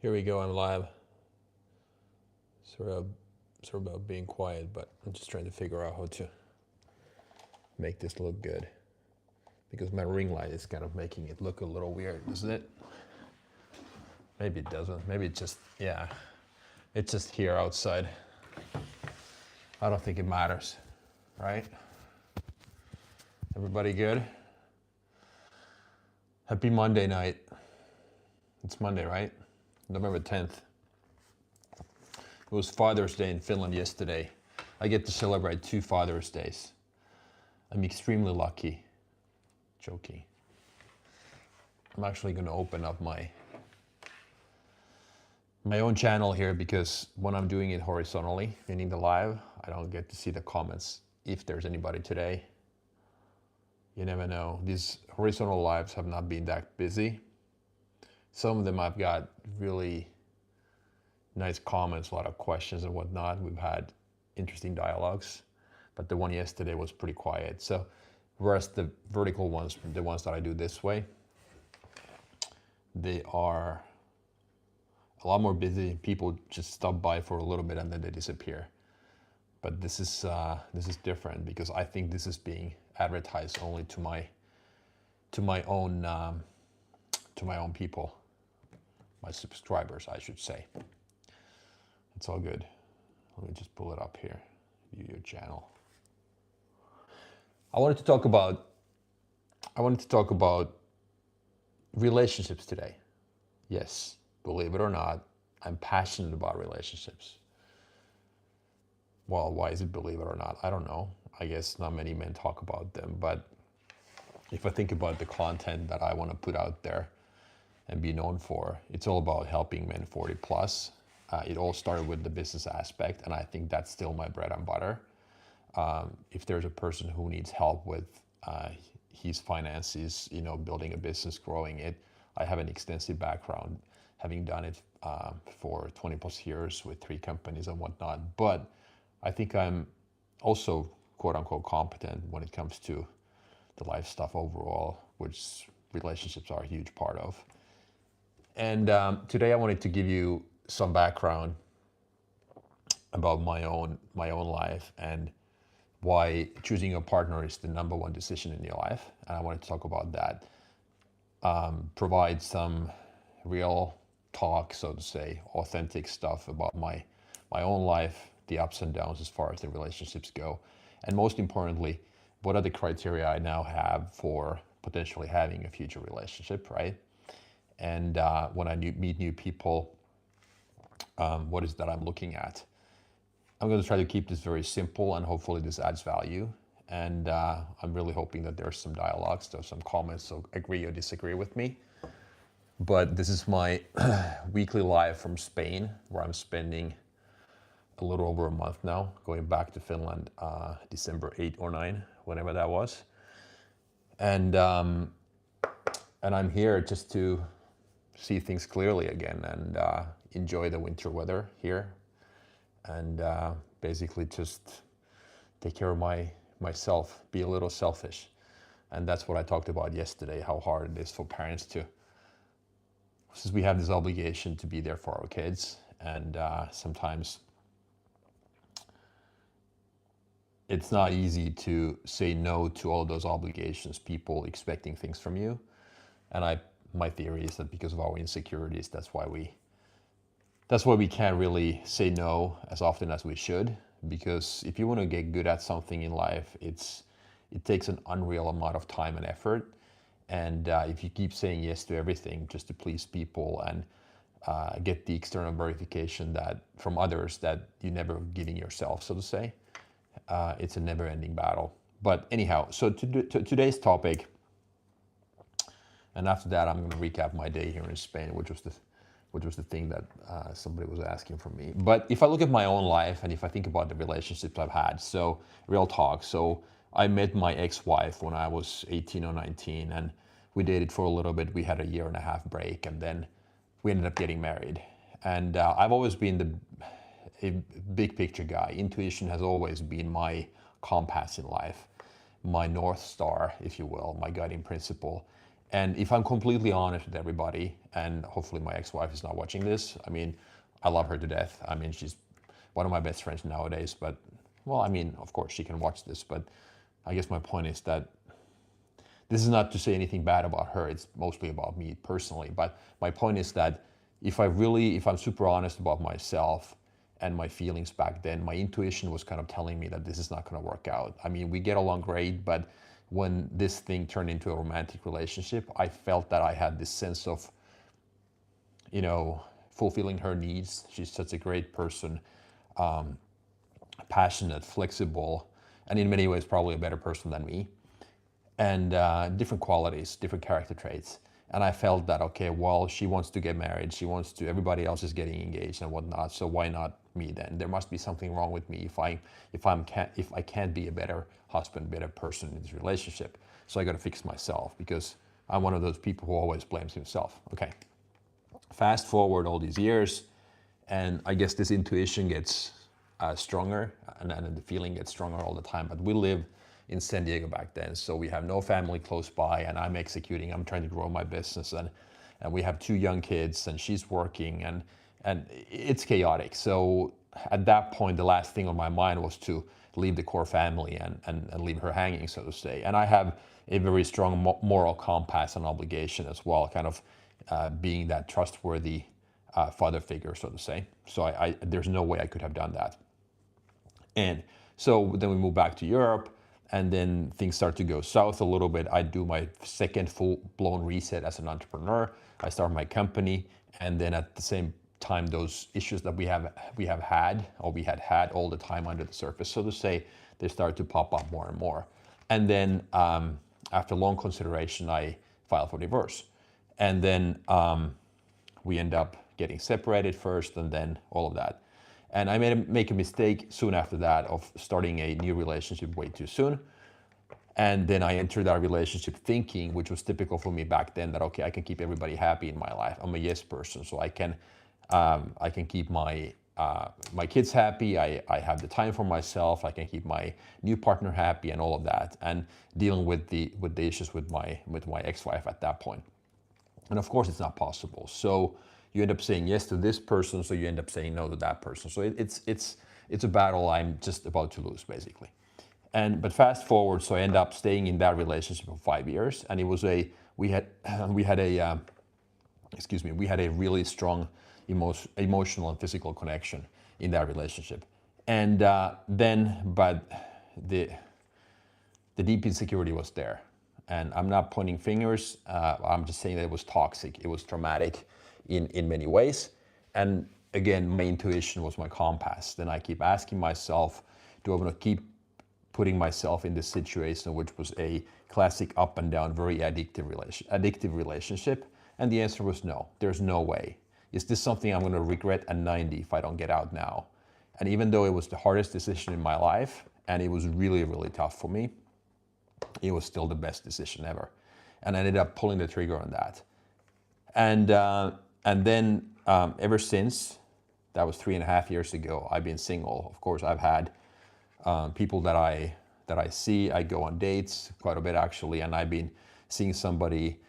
Here we go, I'm live. Sort of about being quiet, but I'm just trying to figure out how to make this look good. Because my ring light is kind of making it look a little weird, isn't it? Maybe it doesn't. Maybe it just, yeah. It's just here outside. I don't think it matters, right? Everybody good? Happy Monday night. It's Monday, right? November 10th. It was Father's Day in Finland yesterday. I get to celebrate 2 Father's Days. I'm extremely lucky. Joking. I'm actually going to open up my own channel here because when I'm doing it horizontally, meaning the live, I don't get to see the comments if there's anybody today. You never know. These horizontal lives have not been that busy. Some of them I've got really nice comments, a lot of questions and whatnot. We've had interesting dialogues, but the one yesterday was pretty quiet. So whereas the vertical ones, the ones that I do this way, they are a lot more busy. People just stop by for a little bit and then they disappear. But this is different because I think this is being advertised only to my own people, my subscribers, I should say. It's all good. Let me just pull it up here. View your channel. I wanted to talk about relationships today. Yes, believe it or not, I'm passionate about relationships. Well, why is it believe it or not? I don't know. I guess not many men talk about them, but if I think about the content that I want to put out there and be known for, it's all about helping men 40 plus. It all started with the business aspect, and I think that's still my bread and butter. If there's a person who needs help with his finances, building a business, growing it, I have an extensive background, having done it for 20 plus years with 3 companies and whatnot. But I think I'm also quote unquote competent when it comes to the life stuff overall, which relationships are a huge part of. And today I wanted to give you some background about my own life and why choosing a partner is the #1 decision in your life. And I wanted to talk about that. Provide some real talk, so to say, authentic stuff about my own life, the ups and downs as far as the relationships go. And most importantly, what are the criteria I now have for potentially having a future relationship, right? And when I meet new people, what is that I'm looking at? I'm going to try to keep this very simple and hopefully this adds value. And I'm really hoping that there's some dialogues, there's some comments, so agree or disagree with me. But this is my weekly live from Spain, where I'm spending a little over a month now, going back to Finland December 8 or 9, whenever that was. And I'm here just to see things clearly again and enjoy the winter weather here, and basically just take care of myself, be a little selfish. And that's what I talked about yesterday, how hard it is for parents to, since we have this obligation to be there for our kids, and sometimes it's not easy to say no to all those obligations, people expecting things from you. And my theory is that because of our insecurities, that's why we can't really say no as often as we should. Because if you want to get good at something in life, it takes an unreal amount of time and effort. And if you keep saying yes to everything just to please people and get the external verification that from others that you never giving yourself, so to say, it's a never-ending battle. But anyhow, so to today's topic, and after that, I'm going to recap my day here in Spain, which was the thing that somebody was asking from me. But if I look at my own life and if I think about the relationships I've had, so real talk. So I met my ex-wife when I was 18 or 19, and we dated for a little bit. We had a 1.5-year break, and then we ended up getting married. And I've always been a big picture guy. Intuition has always been my compass in life, my North Star, if you will, my guiding principle. And if I'm completely honest with everybody, and hopefully my ex-wife is not watching this, I mean, I love her to death. I mean, she's one of my best friends nowadays, but, well, I mean, of course she can watch this, but I guess my point is that this is not to say anything bad about her, it's mostly about me personally, but my point is that if I'm super honest about myself and my feelings back then, my intuition was kind of telling me that this is not going to work out. I mean, we get along great, but when this thing turned into a romantic relationship, I felt that I had this sense of, fulfilling her needs. She's such a great person, passionate, flexible, and in many ways probably a better person than me. And different qualities, different character traits. And I felt that, okay, well, she wants to get married. Everybody else is getting engaged and whatnot. So why not me then? There must be something wrong with me if I can't be a better husband, better person in this relationship. So I got to fix myself because I'm one of those people who always blames himself. Okay. Fast forward all these years, and I guess this intuition gets stronger, and the feeling gets stronger all the time. But we live in San Diego back then, so we have no family close by, and I'm trying to grow my business, and we have 2 young kids, and she's working, and it's chaotic. So at that point, the last thing on my mind was to leave the core family and leave her hanging, so to say. And I have a very strong moral compass and obligation as well, kind of being that trustworthy father figure, so to say. So there's no way I could have done that. And so then we move back to Europe, and then things start to go south a little bit. I do my second full-blown reset as an entrepreneur. I start my company, and then at the same time, those issues that we had all the time under the surface, so to say, they start to pop up more and more. And then after long consideration, I filed for divorce. And then we end up getting separated first, and then all of that. And I make a mistake soon after that of starting a new relationship way too soon. And then I entered that relationship thinking, which was typical for me back then, that, okay, I can keep everybody happy in my life. I'm a yes person, so I can keep my kids happy. I have the time for myself. I can keep my new partner happy and all of that, and dealing with the issues with my ex-wife at that point. And of course, it's not possible. So you end up saying yes to this person, so you end up saying no to that person. So it's a battle I'm just about to lose, basically. But fast forward, so I end up staying in that relationship for 5 years, and it was we had a really strong emotional and physical connection in that relationship. And but the deep insecurity was there. And I'm not pointing fingers. I'm just saying that it was toxic. It was traumatic in many ways. And again, my intuition was my compass. Then I keep asking myself, do I want to keep putting myself in this situation, which was a classic up and down, very addictive relationship? And the answer was no. There's no way. Is this something I'm going to regret at 90 if I don't get out now? And even though it was the hardest decision in my life, and it was really, really tough for me, it was still the best decision ever. And I ended up pulling the trigger on that. And then ever since, that was 3.5 years ago, I've been single. Of course, I've had people that I see. I go on dates quite a bit, actually, and I've been seeing somebody,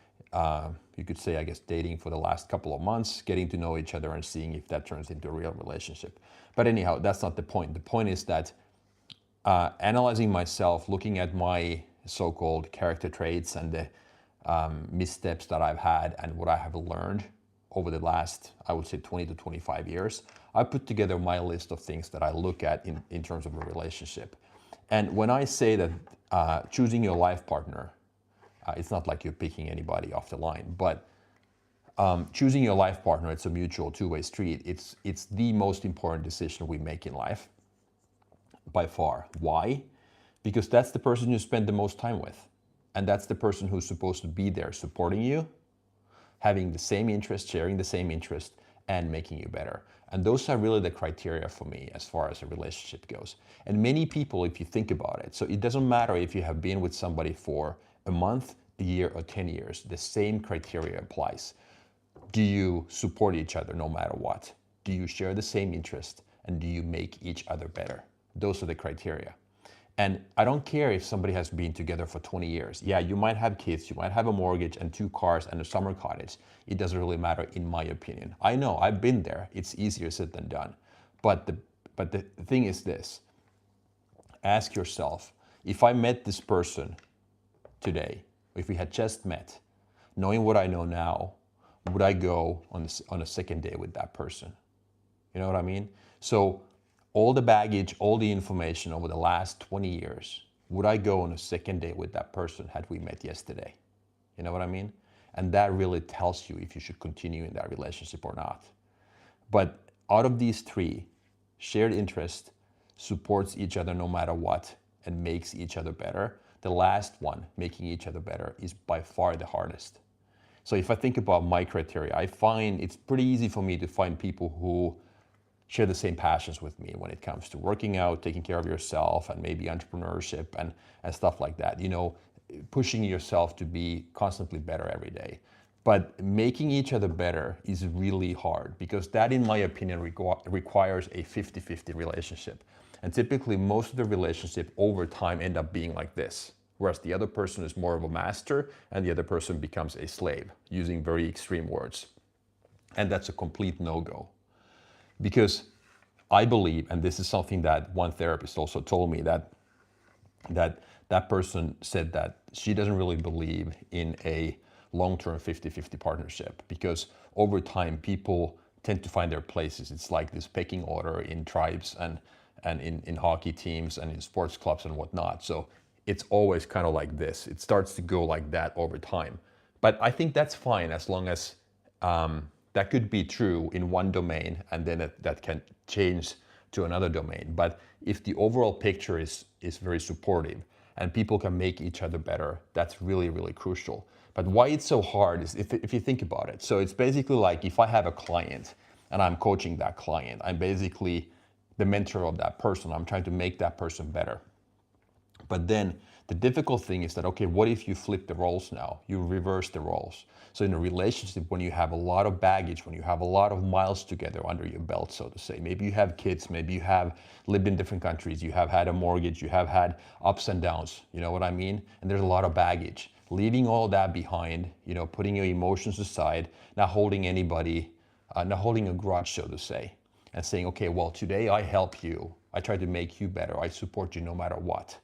you could say, I guess, dating for the last couple of months, getting to know each other and seeing if that turns into a real relationship. But anyhow, that's not the point. The point is that analyzing myself, looking at my so-called character traits and the missteps that I've had and what I have learned over the last, I would say, 20 to 25 years, I put together my list of things that I look at in terms of a relationship. And when I say that choosing your life partner, it's not like you're picking anybody off the line, but choosing your life partner, it's a mutual two-way street. It's the most important decision we make in life by far. Why? Because that's the person you spend the most time with. And that's the person who's supposed to be there supporting you, having the same interest, sharing the same interest, and making you better. And those are really the criteria for me as far as a relationship goes. And many people, if you think about it, so it doesn't matter if you have been with somebody for a month, a year, or 10 years, the same criteria applies. Do you support each other no matter what? Do you share the same interest? And do you make each other better? Those are the criteria. And I don't care if somebody has been together for 20 years. Yeah, you might have kids, you might have a mortgage and 2 cars and a summer cottage. It doesn't really matter in my opinion. I know, I've been there. It's easier said than done. But the thing is this, ask yourself, if I met this person today, if we had just met, knowing what I know now, would I go on a second date with that person? You know what I mean? So all the baggage, all the information over the last 20 years, would I go on a second date with that person had we met yesterday? You know what I mean? And that really tells you if you should continue in that relationship or not. But out of these three, shared interest, supports each other no matter what, and makes each other better. The last one, making each other better, is by far the hardest. So if I think about my criteria, I find it's pretty easy for me to find people who share the same passions with me when it comes to working out, taking care of yourself, and maybe entrepreneurship and stuff like that. You know, pushing yourself to be constantly better every day. But making each other better is really hard because that, in my opinion, requires a 50-50 relationship. And typically, most of the relationship over time end up being like this, whereas the other person is more of a master and the other person becomes a slave, using very extreme words. And that's a complete no-go. Because I believe, and this is something that one therapist also told me, that person said that she doesn't really believe in a long-term 50-50 partnership because over time people tend to find their places. It's like this pecking order in tribes and in hockey teams and in sports clubs and whatnot. So it's always kind of like this. It starts to go like that over time. But I think that's fine as long as that could be true in one domain and then that can change to another domain. But if the overall picture is very supportive and people can make each other better, that's really, really crucial. But why it's so hard is if you think about it. So it's basically like if I have a client and I'm coaching that client, I'm basically the mentor of that person. I'm trying to make that person better. But then the difficult thing is that, okay, what if you flip the roles now? You reverse the roles. So in a relationship, when you have a lot of baggage, when you have a lot of miles together under your belt, so to say, maybe you have kids, maybe you have lived in different countries, you have had a mortgage, you have had ups and downs, you know what I mean? And there's a lot of baggage. Leaving all that behind, you know, putting your emotions aside, not holding anybody, not holding a grudge, so to say, and saying, okay, well, today I help you. I try to make you better. I support you no matter what.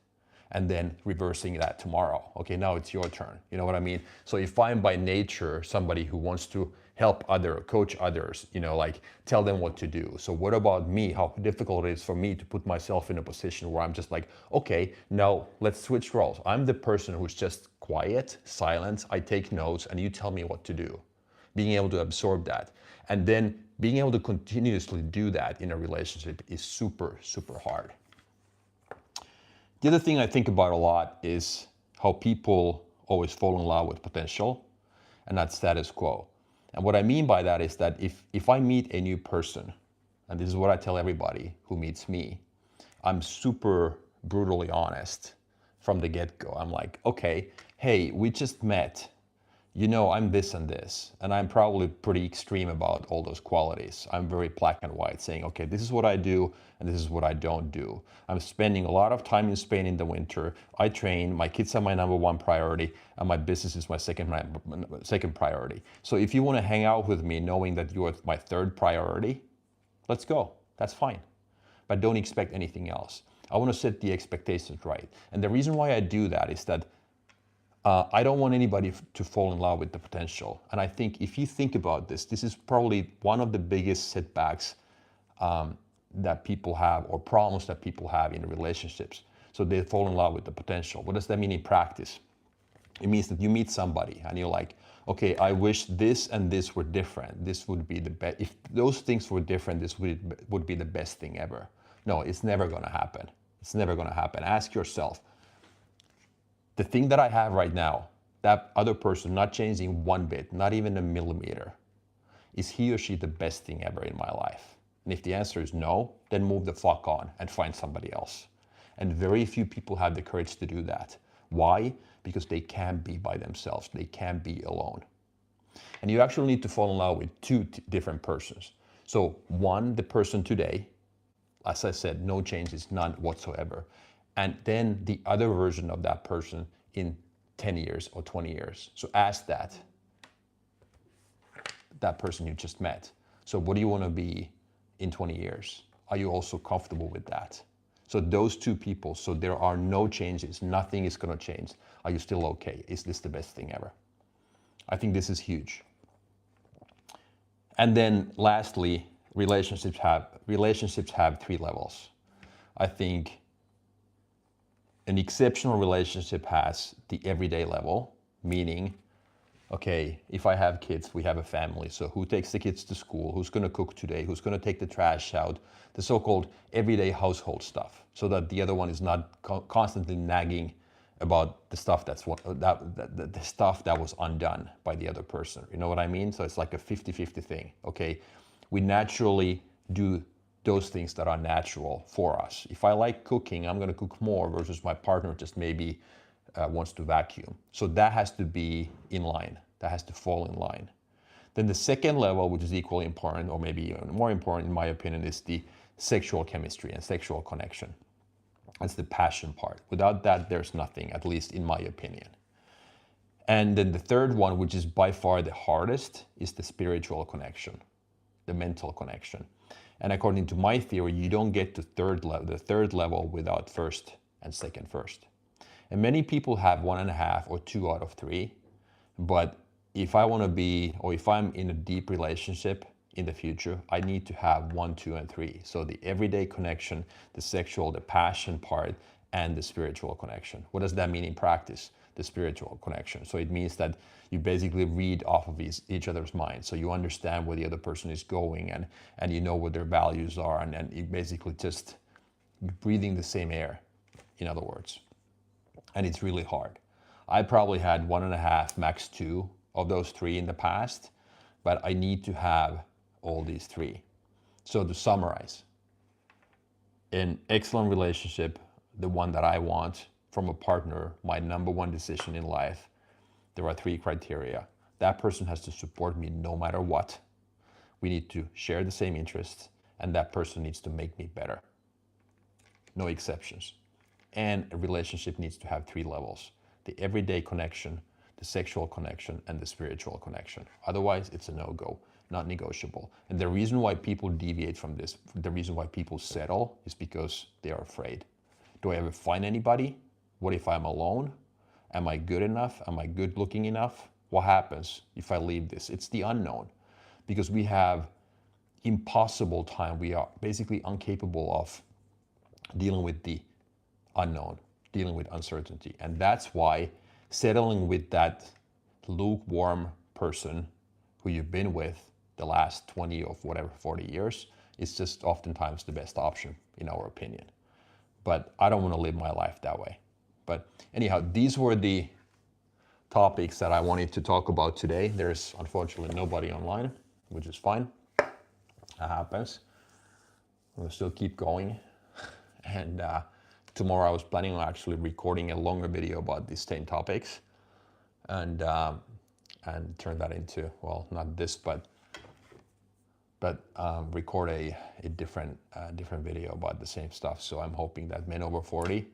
And then reversing that tomorrow. Okay, now it's your turn. You know what I mean? So if I'm by nature somebody who wants to help coach others, you know, like tell them what to do. So what about me? How difficult it is for me to put myself in a position where I'm just like, okay, now let's switch roles. I'm the person who's just quiet, silent, I take notes, and you tell me what to do. Being able to absorb that. And then being able to continuously do that in a relationship is super, super hard. The other thing I think about a lot is how people always fall in love with potential and not status quo. And what I mean by that is that if I meet a new person, and this is what I tell everybody who meets me, I'm super brutally honest from the get-go. I'm like, okay, hey, we just met. You know, I'm this and this, and I'm probably pretty extreme about all those qualities. I'm very black and white, saying, okay, this is what I do, and this is what I don't do. I'm spending a lot of time in Spain in the winter. I train, my kids are my number one priority, and my business is my second priority. So if you want to hang out with me knowing that you are my third priority, let's go, that's fine. But don't expect anything else. I want to set the expectations right. And the reason why I do that is that I don't want anybody to fall in love with the potential. And I think if you think about this, this is probably one of the biggest setbacks that people have, or problems that people have in relationships. So they fall in love with the potential. What does that mean in practice? It means that you meet somebody and you're like, okay, I wish this and this were different. This would be the best. If those things were different, this would be the best thing ever. No, it's never going to happen. It's never going to happen. Ask yourself, the thing that I have right now, that other person not changing one bit, not even a millimeter, is he or she the best thing ever in my life? And if the answer is no, then move the fuck on and find somebody else. And very few people have the courage to do that. Why? Because they can't be by themselves. They can't be alone. And you actually need to fall in love with two different persons. So one, the person today, as I said, no changes, none whatsoever. and then the other version of that person in 10 years or 20 years. So ask that person you just met. So what do you want to be in 20 years? Are you also comfortable with that? So those two people, so there are no changes, nothing is going to change. Are you still okay? Is this the best thing ever? I think this is huge. And then lastly, relationships have 3 levels. I think an exceptional relationship has the everyday level, meaning, okay, if I have kids, we have a family. So who takes the kids to school? Who's going to cook today? Who's going to take the trash out? The so-called everyday household stuff, so that the other one is not constantly nagging about the stuff the stuff that was undone by the other person. You know what I mean? So it's like a 50-50 thing. Okay, we naturally do those things that are natural for us. If I like cooking, I'm going to cook more versus my partner just maybe wants to vacuum. So that has to be in line. That has to fall in line. Then the second level, which is equally important, or maybe even more important in my opinion, is the sexual chemistry and sexual connection. That's the passion part. Without that, there's nothing, at least in my opinion. And then the third one, which is by far the hardest, is the spiritual connection, the mental connection. And according to my theory, you don't get to the third level without first and second first. And many people have 1.5 or 2 out of 3. But if I want to be, or if I'm in a deep relationship in the future, I need to have 1, 2, and 3. So the everyday connection, the sexual, the passion part, and the spiritual connection. What does that mean in practice? The spiritual connection. So it means that you basically read off of each other's minds. So you understand where the other person is going, and you know what their values are, and you basically just breathing the same air, in other words. And it's really hard. I probably had 1.5, max 2 of those 3 in the past, but I need to have all these 3. So to summarize, an excellent relationship, the one that I want from a partner, my number 1 decision in life, there are 3 criteria. That person has to support me no matter what. We need to share the same interests, and that person needs to make me better. No exceptions. And a relationship needs to have 3 levels: the everyday connection, the sexual connection, and the spiritual connection. Otherwise, it's a no-go, not negotiable. And the reason why people deviate from this, the reason why people settle, is because they are afraid. Do I ever find anybody? What if I'm alone? Am I good enough? Am I good looking enough? What happens if I leave this? It's the unknown, because we have impossible time. We are basically incapable of dealing with the unknown, dealing with uncertainty. And that's why settling with that lukewarm person who you've been with the last 20 or whatever, 40 years is just oftentimes the best option, in our opinion. But I don't want to live my life that way. But anyhow, these were the topics that I wanted to talk about today. There's unfortunately nobody online, which is fine. That happens. We'll still keep going. And tomorrow I was planning on actually recording a longer video about these same topics, and turn that into, well, not this, but record a different video about the same stuff. So I'm hoping that men over 40,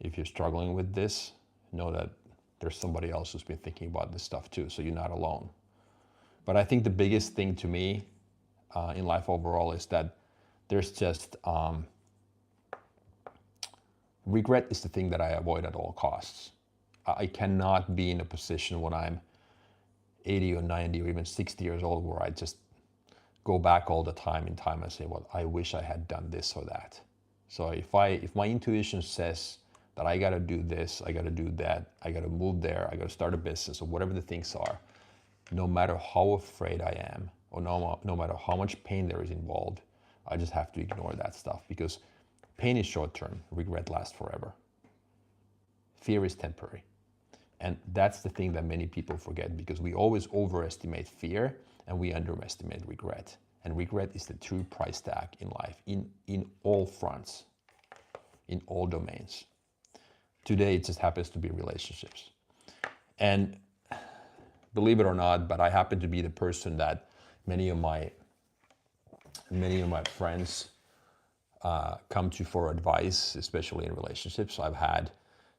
if you're struggling with this, know that there's somebody else who's been thinking about this stuff too, so you're not alone. But I think the biggest thing to me in life overall is that there's just regret is the thing that I avoid at all costs. I cannot be in a position when I'm 80 or 90 or even 60 years old where I just go back all the time in time and say, well, I wish I had done this or that. So if my intuition says that I got to do this, I got to do that, I got to move there, I got to start a business, or whatever the things are, no matter how afraid I am, or no matter how much pain there is involved, I just have to ignore that stuff, because pain is short-term, regret lasts forever. Fear is temporary. And that's the thing that many people forget, because we always overestimate fear and we underestimate regret. And regret is the true price tag in life, in all fronts, in all domains. Today, it just happens to be relationships. And believe it or not, but I happen to be the person that many of my friends come to for advice, especially in relationships. I've had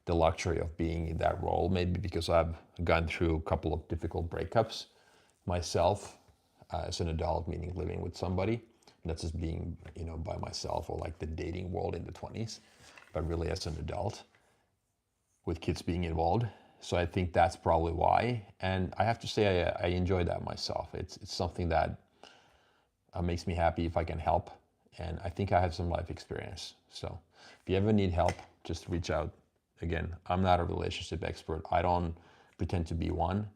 the luxury of being in that role, maybe because I've gone through a couple of difficult breakups myself as an adult, meaning living with somebody, not just being, by myself or like the dating world in the 20s, but really as an adult with kids being involved. So I think that's probably why. And I have to say, I enjoy that myself. It's something that makes me happy if I can help. And I think I have some life experience. So if you ever need help, just reach out. Again, I'm not a relationship expert. I don't pretend to be one,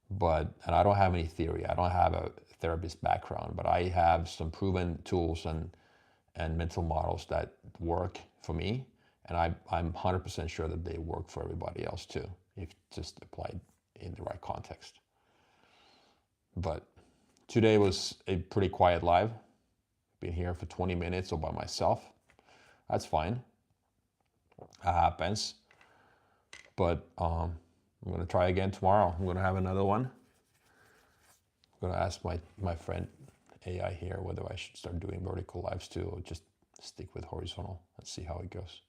and I don't have any theory. I don't have a therapist background, but I have some proven tools and mental models that work for me. And I'm 100% sure that they work for everybody else too, if just applied in the right context. But today was a pretty quiet live. Been here for 20 minutes all by myself. That's fine. That happens. But I'm going to try again tomorrow. I'm going to have another one. I'm going to ask my friend AI here whether I should start doing vertical lives too, or just stick with horizontal and see how it goes.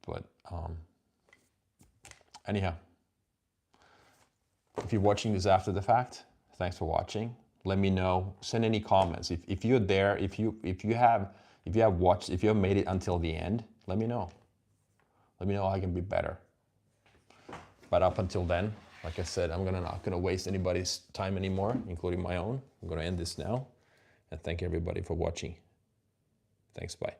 But anyhow, if you're watching this after the fact, thanks for watching. Let me know. Send any comments. If you're there, if you have watched, if you have made it until the end, let me know. Let me know how I can be better. But up until then, like I said, I'm not gonna waste anybody's time anymore, including my own. I'm gonna end this now, and thank everybody for watching. Thanks, bye.